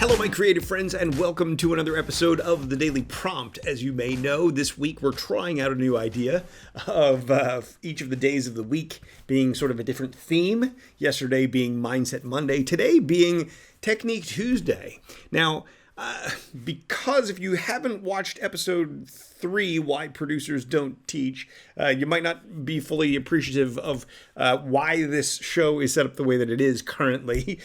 Hello, my creative friends, and welcome to another episode of the Daily Prompt. As you may know, this week we're trying out a new idea of each of the days of the week being sort of a different theme. Yesterday being Mindset Monday, today being Technique Tuesday. Now, because if you haven't watched episode 3, Why Producers Don't Teach, you might not be fully appreciative of why this show is set up the way that it is currently.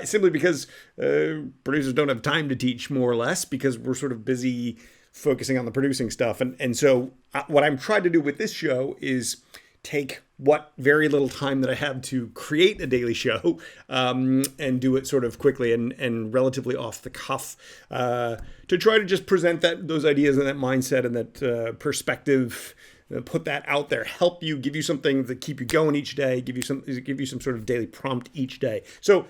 Simply because producers don't have time to teach, more or less, because we're sort of busy focusing on the producing stuff. And so what I'm trying to do with this show is take what very little time that I have to create a daily show and do it sort of quickly and relatively off the cuff to try to just present those ideas and that mindset and that perspective, put that out there, help you, give you something to keep you going each day, give you some sort of daily prompt each day. So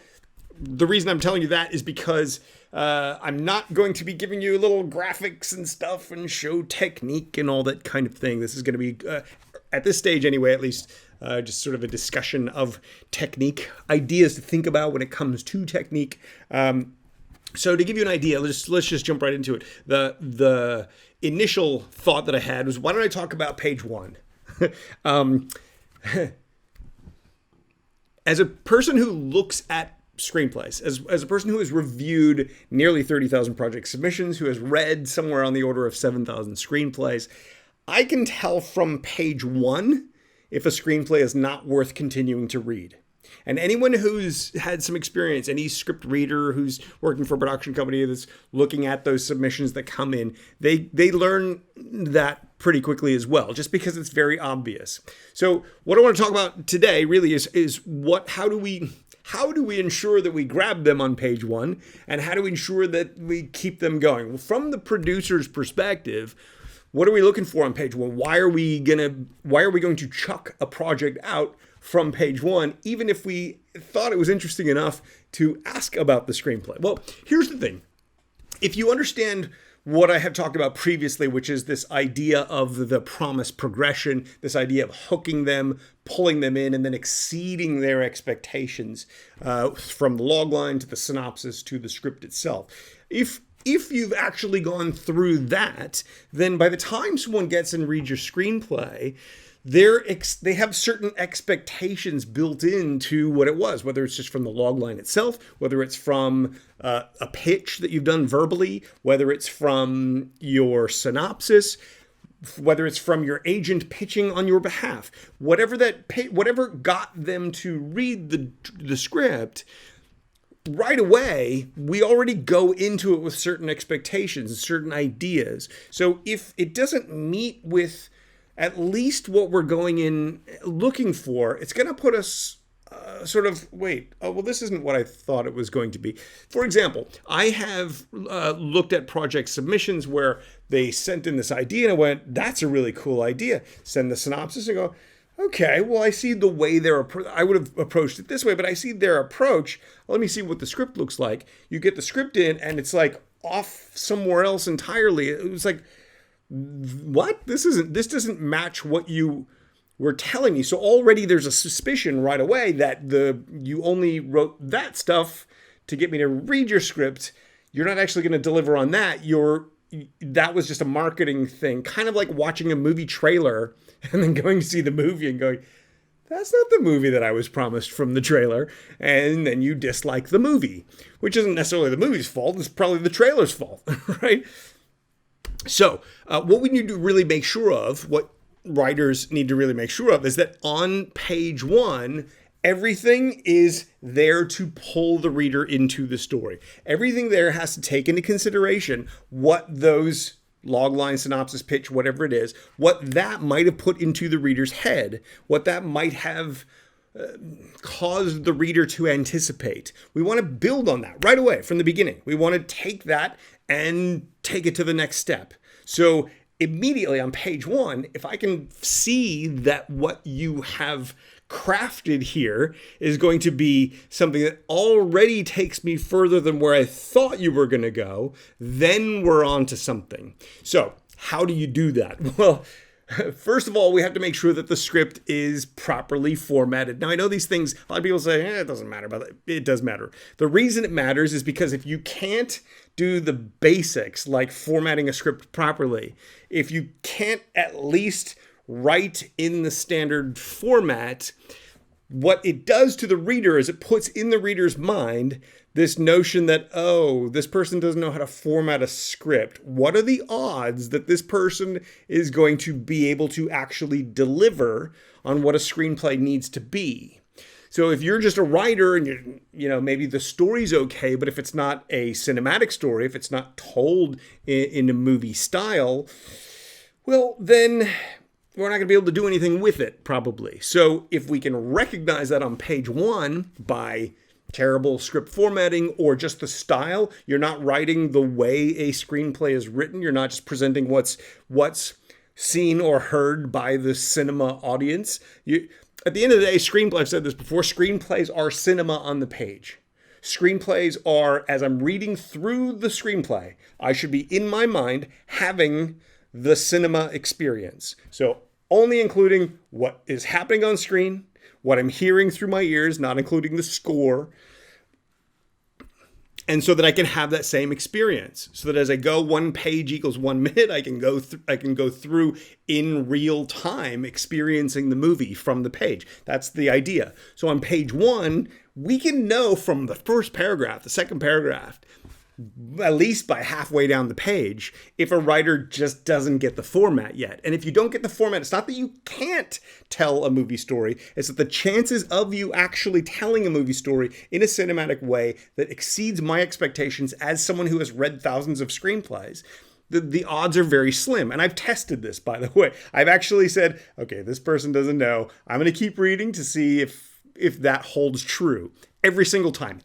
the reason I'm telling you that is because I'm not going to be giving you little graphics and stuff and show technique and all that kind of thing. This is going to be, at this stage anyway, at least, just sort of a discussion of technique, ideas to think about when it comes to technique. So to give you an idea, let's just jump right into it. The initial thought that I had was, why don't I talk about page 1? As a person who looks at screenplays, as a person who has reviewed nearly 30,000 project submissions, who has read somewhere on the order of 7,000 screenplays, I can tell from page 1 if a screenplay is not worth continuing to read. And anyone who's had some experience, any script reader who's working for a production company that's looking at those submissions that come in, they learn that pretty quickly as well, just because it's very obvious. So what I want to talk about today really is how do we ensure that we grab them on page 1, and how do we ensure that we keep them going? Well, from the producer's perspective, what are we looking for on page 1? Why are we going to chuck a project out from page 1, even if we thought it was interesting enough to ask about the screenplay? Well, here's the thing. If you understand what I have talked about previously, which is this idea of the promise progression, this idea of hooking them, pulling them in, and then exceeding their expectations from the logline to the synopsis to the script itself. If you've actually gone through that, then by the time someone gets and reads your screenplay, they have certain expectations built into what it was, whether it's just from the logline itself, whether it's from a pitch that you've done verbally, whether it's from your synopsis, whether it's from your agent pitching on your behalf, whatever got them to read the script. Right away, we already go into it with certain expectations, certain ideas. So if it doesn't meet with at least what we're going in looking for, it's going to put us this isn't what I thought it was going to be. For example, I have looked at project submissions where they sent in this idea and I went, that's a really cool idea. Send the synopsis and go, okay, well, I see the way I would have approached it this way, but I see their approach. Let me see what the script looks like. You get the script in and it's like off somewhere else entirely. It was like, what? This doesn't match what you were telling me. So already there's a suspicion right away that you only wrote that stuff to get me to read your script. You're not actually going to deliver on that. That was just a marketing thing, kind of like watching a movie trailer and then going to see the movie and going, that's not the movie that I was promised from the trailer. And then you dislike the movie, which isn't necessarily the movie's fault. It's probably the trailer's fault, right? So what we need to really make sure of, what writers need to really make sure of, is that on page 1, everything is there to pull the reader into the story. Everything there has to take into consideration what those logline, synopsis, pitch, whatever it is, what that might have put into the reader's head, what that might have caused the reader to anticipate. We want to build on that right away from the beginning. We want to take that and take it to the next step. So immediately on page 1, if I can see that what you have crafted here is going to be something that already takes me further than where I thought you were going to go, then we're on to something. So how do you do that? Well, First of all, we have to make sure that the script is properly formatted. Now, I know these things, a lot of people say, it doesn't matter, but it does matter. The reason it matters is because if you can't do the basics, like formatting a script properly, if you can't at least write in the standard format, what it does to the reader is it puts in the reader's mind this notion that, oh, this person doesn't know how to format a script. What are the odds that this person is going to be able to actually deliver on what a screenplay needs to be? So if you're just a writer and maybe the story's okay, but if it's not a cinematic story, if it's not told in a movie style, well, then we're not going to be able to do anything with it, probably. So if we can recognize that on page one by terrible script formatting or just the style, you're not writing the way a screenplay is written. You're not just presenting what's seen or heard by the cinema audience. At the end of the day, I've said this before, screenplays are cinema on the page. Screenplays are, as I'm reading through the screenplay, I should be in my mind having the cinema experience. So only including what is happening on screen, what I'm hearing through my ears, not including the score, and so that I can have that same experience. So that as I go 1 page equals 1 minute, I can go through in real time experiencing the movie from the page. That's the idea. So on page one, we can know from the first paragraph, the second paragraph, at least by halfway down the page, if a writer just doesn't get the format yet. And if you don't get the format, it's not that you can't tell a movie story, it's that the chances of you actually telling a movie story in a cinematic way that exceeds my expectations as someone who has read thousands of screenplays, the odds are very slim. And I've tested this, by the way. I've actually said, okay, this person doesn't know. I'm going to keep reading to see if that holds true. Every single time,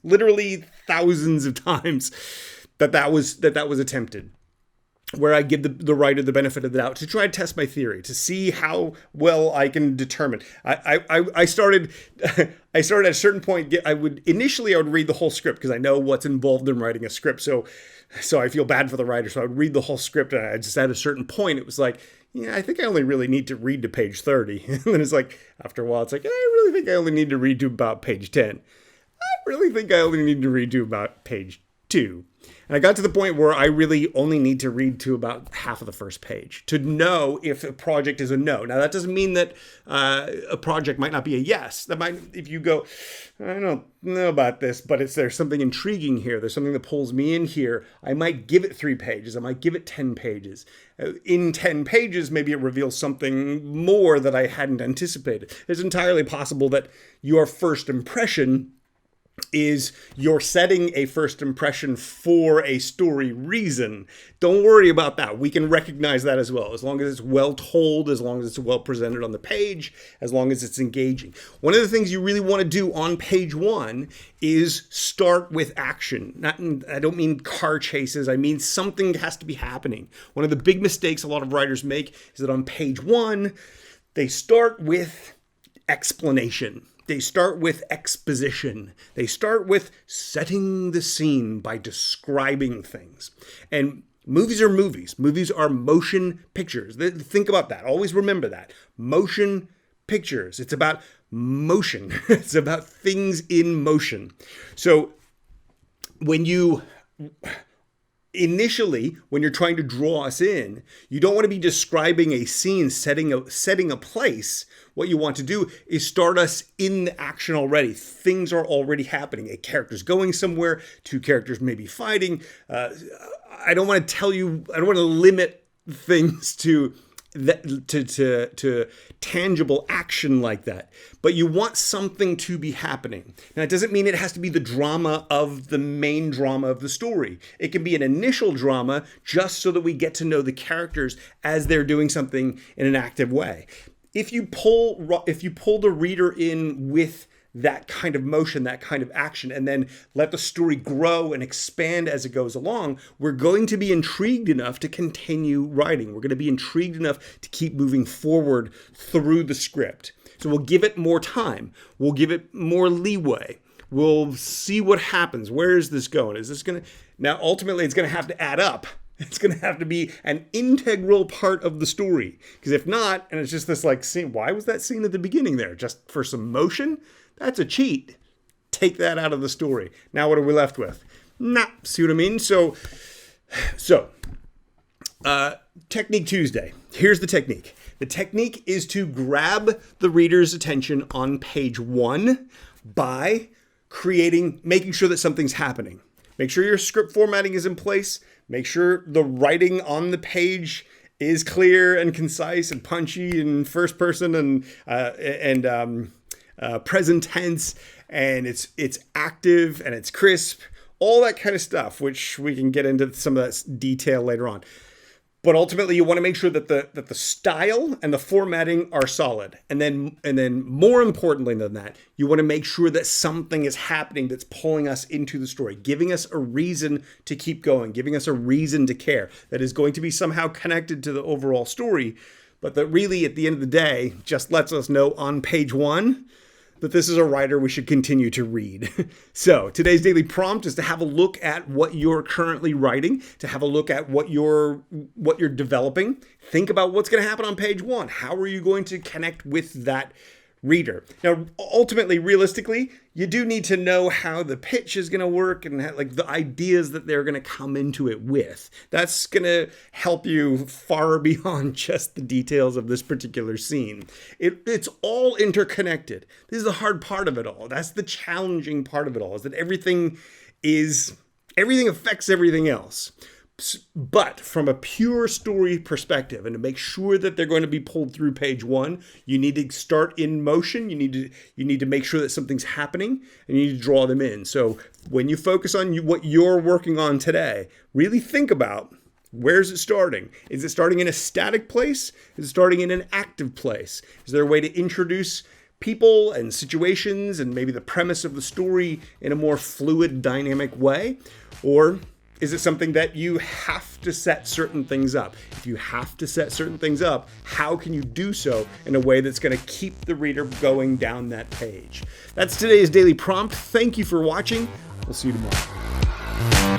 literally thousands of times that was attempted, where I give the writer the benefit of the doubt to try to test my theory, to see how well I can determine. I started at a certain point. I would read the whole script because I know what's involved in writing a script. So I feel bad for the writer. So I would read the whole script, and I just at a certain point, it was like, yeah, I think I only really need to read to page 30. And then it's like, after a while, it's like, I really think I only need to read to about page 10. I really think I only need to read to about page 2. And I got to the point where I really only need to read to about half of the first page to know if a project is a no. Now, that doesn't mean that a project might not be a yes. That might, if you go, I don't know about this, but there's something intriguing here. There's something that pulls me in here. I might give it 3 pages. I might give it 10 pages. In 10 pages, maybe it reveals something more that I hadn't anticipated. It's entirely possible that your first impression is you're setting a first impression for a story reason. Don't worry about that. We can recognize that as well. As long as it's well told, as long as it's well presented on the page, as long as it's engaging. One of the things you really want to do on page one is start with action. I don't mean car chases. I mean something has to be happening. One of the big mistakes a lot of writers make is that on page one, they start with explanation. They start with exposition. They start with setting the scene by describing things. And movies are movies. Movies are motion pictures. Think about that. Always remember that. Motion pictures. It's about motion. It's about things in motion. So when you're trying to draw us in, you don't want to be describing a scene, setting a place. What you want to do is start us in the action already. Things are already happening. A character's going somewhere. 2 characters may be fighting. I don't want to limit things to tangible action like that. But you want something to be happening. Now, it doesn't mean it has to be the drama of the main drama of the story. It can be an initial drama just so that we get to know the characters as they're doing something in an active way. If you pull the reader in with that kind of motion, that kind of action, and then let the story grow and expand as it goes along, we're going to be intrigued enough to continue writing. We're going to be intrigued enough to keep moving forward through the script. So we'll give it more time. We'll give it more leeway. We'll see what happens. Where is this going? Now, ultimately, it's going to have to add up. It's going to have to be an integral part of the story. Because if not, and it's just this like scene, why was that scene at the beginning there? Just for some motion? That's a cheat. Take that out of the story. Now what are we left with? Nah, see what I mean? So, Technique Tuesday. Here's the technique. The technique is to grab the reader's attention on page 1 by making sure that something's happening. Make sure your script formatting is in place. Make sure the writing on the page is clear and concise and punchy and first person and present tense, and it's active and it's crisp, all that kind of stuff, which we can get into some of that detail later on. But ultimately, you want to make sure that the style and the formatting are solid. And then more importantly than that, you want to make sure that something is happening that's pulling us into the story, giving us a reason to keep going, giving us a reason to care that is going to be somehow connected to the overall story, but that really, at the end of the day, just lets us know on page 1 that this is a writer we should continue to read. So today's daily prompt is to have a look at what you're currently writing, to have a look at what you're developing. Think about what's going to happen on page 1. How are you going to connect with that reader? Now, ultimately, realistically, you do need to know how the pitch is going to work and like the ideas that they're going to come into it with. That's going to help you far beyond just the details of this particular scene. It's all interconnected. This is the hard part of it all. That's the challenging part of it all, is that everything affects everything else. But from a pure story perspective, and to make sure that they're going to be pulled through page 1, you need to start in motion. You need to make sure that something's happening, and you need to draw them in. So when you focus on what you're working on today, really think about, where's it starting? Is it starting in a static place? Is it starting in an active place? Is there a way to introduce people and situations and maybe the premise of the story in a more fluid, dynamic way? Or is it something that you have to set certain things up? If you have to set certain things up, how can you do so in a way that's going to keep the reader going down that page? That's today's daily prompt. Thank you for watching. We'll see you tomorrow.